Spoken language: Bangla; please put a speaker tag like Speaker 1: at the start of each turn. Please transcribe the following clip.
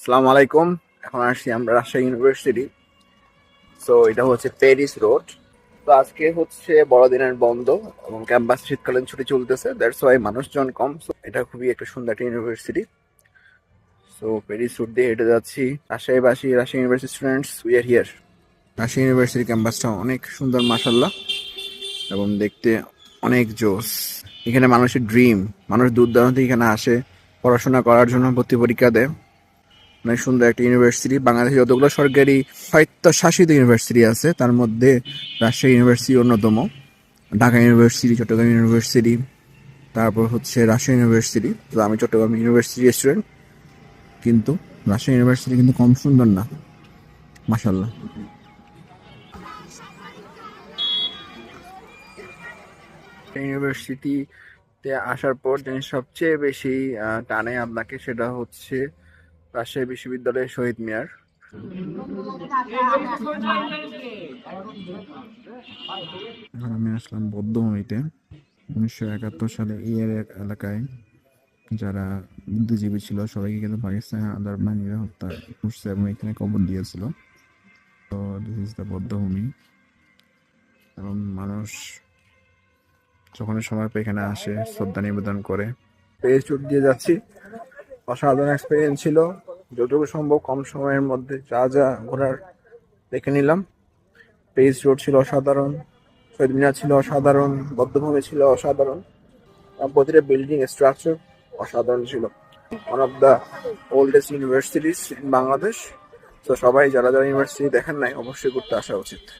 Speaker 1: আসসালামু আলাইকুম। এখন আসছি আমরা রাজশাহী ইউনিভার্সিটি। সো এটা হচ্ছে প্যারিস রোড। তো আজকে হচ্ছে বড়দিনের বন্ধ এবং ক্যাম্পাসে শীতকালীন ছুটি চলতেছে, দ্যাটস ওয়াই মানুষজন কম। সো এটা খুবই একটা সুন্দর একটা ইউনিভার্সিটি। সো প্যারিস রোড দিয়ে হেঁটে যাচ্ছি। রাজশাহীবাসী, Rajshahi university students, we are here. Rajshahi university ক্যাম্পাসটা অনেক সুন্দর মাশাল্লাহ, এবং দেখতে অনেক জোস। এখানে মানুষের ড্রিম, মানুষ দূর দূরান্ত থেকে এখানে আসে পড়াশোনা করার জন্য, ভর্তি পরীক্ষা দেয়। অনেক সুন্দর একটা ইউনিভার্সিটি। বাংলাদেশে যতগুলো সরকারি স্বায়ত্তশাসিত ইউনিভার্সিটি আছে তার মধ্যে রাজশাহী ইউনিভার্সিটি অন্যতম। ঢাকা ইউনিভার্সিটি, চট্টগ্রাম ইউনিভার্সিটি, তারপর হচ্ছে রাজশাহী ইউনিভার্সিটি। তো আমি চট্টগ্রাম ইউনিভার্সিটি স্টুডেন্ট, কিন্তু রাজশাহী ইউনিভার্সিটি কিন্তু কম সুন্দর না, মাশাল্লাহ। ইউনিভার্সিটিতে আসার পর যিনি সবচেয়ে বেশি টানে আপনাকে, সেটা হচ্ছে রাজশাহী বিশ্ববিদ্যালয়ের শহীদ মিনার। এখন আমি আসলাম বৌদ্ধভূমিতে। 1971 সালে এলাকায় যারা বুদ্ধিজীবী ছিল সবাইকে কিন্তু পাকিস্তানি আদার বাহিনীরা হত্যা করছে এবং এখানে কবর দিয়েছিল। তো দিস ইজ দ্য বৌদ্ধভূমি। এবং মানুষ যখন সময় পেয়ে এখানে আসে, শ্রদ্ধা নিবেদন করে। পেজ ট্যুর দিয়ে যাচ্ছি, অসাধারণ এক্সপিরিয়েন্স ছিল। যতটুকু সম্ভব কম সময়ের মধ্যে যা যা ঘোরার দেখে নিলাম। পেজ রোড ছিল অসাধারণ, শহীদ মিনার ছিল অসাধারণ, বদ্ধভূমি ছিল অসাধারণ, প্রতিটা বিল্ডিং স্ট্রাকচার অসাধারণ ছিল। One of the oldest universities in Bangladesh. তো সবাই যারা যারা ইউনিভার্সিটি দেখেন নাই, অবশ্যই ঘুরতে আসা উচিত।